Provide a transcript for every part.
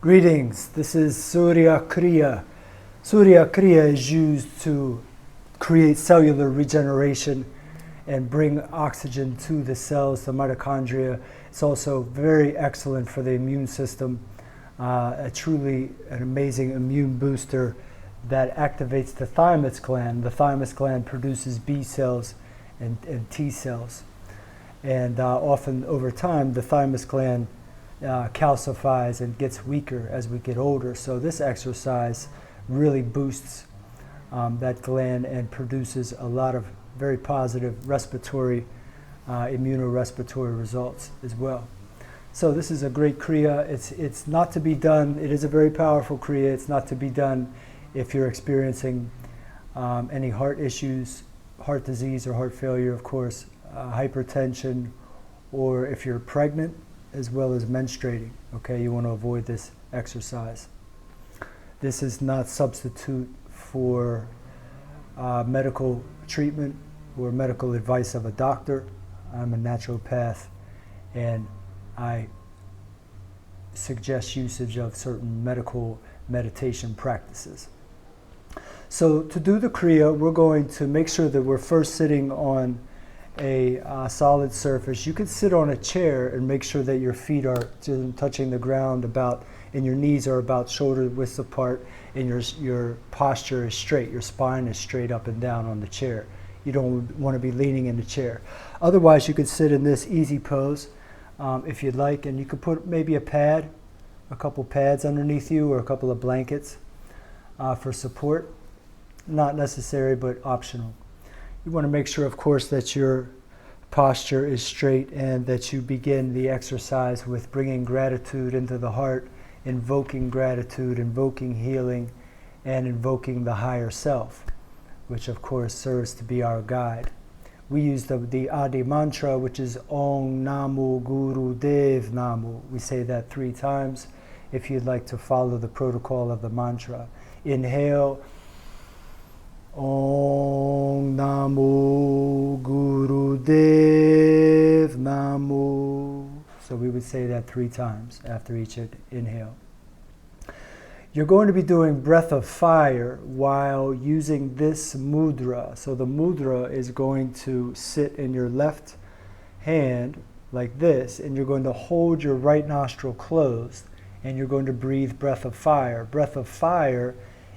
Greetings, this is Surya KRIYA. Surya KRIYA is used to create cellular regeneration and bring oxygen to the cells, the mitochondria. It's also very excellent for the immune system, truly an amazing immune booster that activates the thymus gland. The thymus gland produces B cells and T cells. And often over time, the thymus gland calcifies and gets weaker as we get older. So this exercise really boosts that gland and produces a lot of very positive respiratory, immunorespiratory results as well. So this is a great Kriya. It's not to be done. It is a very powerful Kriya. It's not to be done if you're experiencing any heart issues, heart disease or heart failure, of course, hypertension, or if you're pregnant, as well as menstruating. Okay, you want to avoid this exercise. This is not substitute for medical treatment or medical advice of a doctor. I'm a naturopath, and I suggest usage of certain medical meditation practices. So to do the Kriya, we're going to make sure that we're first sitting on a solid surface. You could sit on a chair and make sure that your feet are touching the ground and your knees are about shoulder width apart, and your posture is straight. Your spine is straight up and down on the chair. You don't want to be leaning in the chair. Otherwise, you could sit in this easy pose if you'd like, and you could put maybe a couple pads underneath you, or a couple of blankets for support. Not necessary, but optional. You want to make sure, of course, that your posture is straight and that you begin the exercise with bringing gratitude into the heart, invoking gratitude, invoking healing, and invoking the higher self, which of course serves to be our guide. We use the Adi mantra, which is Om Namo Guru Dev Namo. We say that 3 times if you'd like to follow the protocol of the mantra. Inhale, Om Namo Guru Dev Namo. So we would say that 3 times after each inhale. You're going to be doing breath of fire while using this mudra. So the mudra is going to sit in your left hand like this, and you're going to hold your right nostril closed, and you're going to breathe breath of fire. Breath of fire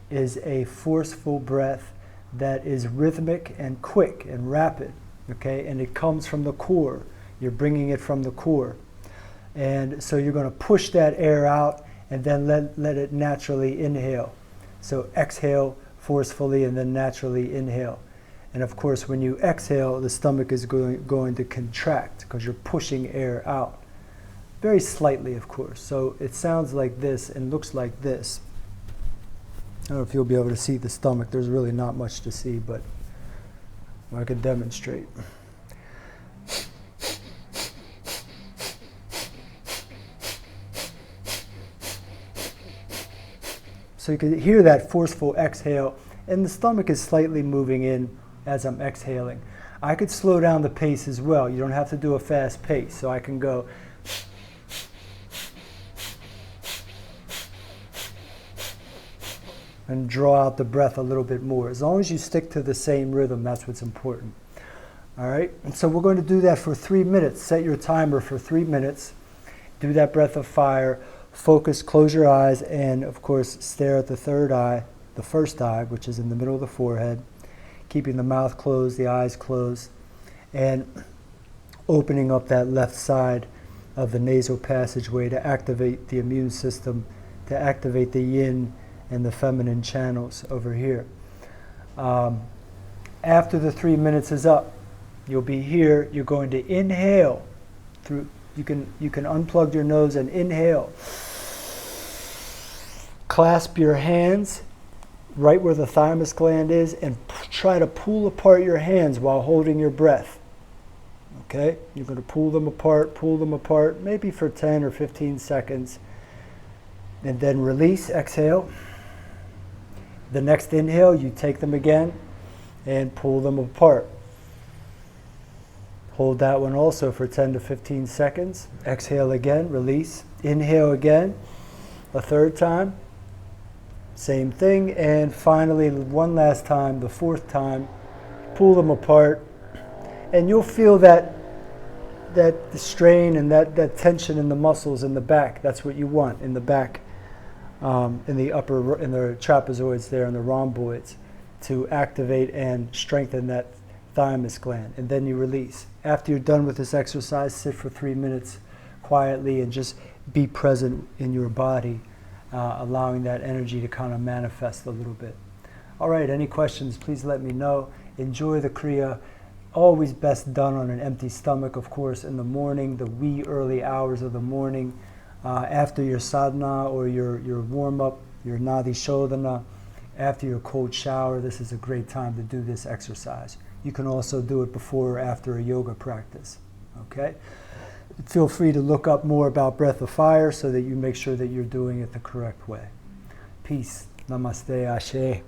is a forceful breath that is rhythmic and quick and rapid, okay? And it comes from the core. You're bringing it from the core. And so you're going to push that air out and then let it naturally inhale. So exhale forcefully and then naturally inhale. And of course, when you exhale, the stomach is going to contract because you're pushing air out. Very slightly, of course. So it sounds like this and looks like this. I don't know if you'll be able to see the stomach. There's really not much to see, but I can demonstrate. So you can hear that forceful exhale, and the stomach is slightly moving in as I'm exhaling. I could slow down the pace as well. You don't have to do a fast pace, so I can go and draw out the breath a little bit more. As long as you stick to the same rhythm, that's what's important. All right, and so we're going to do that for 3 minutes. Set your timer for 3 minutes. Do that breath of fire. Focus, close your eyes, and of course stare at the third eye, the first eye, which is in the middle of the forehead, keeping the mouth closed, the eyes closed, and opening up that left side of the nasal passageway to activate the immune system, to activate the yin and the feminine channels over here. After the 3 minutes is up, you'll be here. You're going to inhale through. You can unplug your nose and inhale. Clasp your hands right where the thymus gland is and try to pull apart your hands while holding your breath. Okay? You're going to pull them apart, maybe for 10 or 15 seconds. And then release, exhale. The next inhale, you take them again and pull them apart. Hold that one also for 10 to 15 seconds. Exhale again, release. Inhale again. A third time, same thing. And finally, one last time, the fourth time, pull them apart. And you'll feel that strain and that tension in the muscles in the back. That's what you want in the back, in the trapezoids there, and the rhomboids, to activate and strengthen that thymus gland. And then you release. After you're done with this exercise, sit for 3 minutes quietly and just be present in your body, allowing that energy to kind of manifest a little bit. All right, any questions, please let me know. Enjoy the Kriya. Always best done on an empty stomach, of course, in the morning, the wee early hours of the morning, after your sadhana or your warm-up, your nadi shodhana, after your cold shower. This is a great time to do this exercise. You can also do it before or after a yoga practice, okay? Feel free to look up more about Breath of Fire so that you make sure that you're doing it the correct way. Peace. Namaste. Ashe.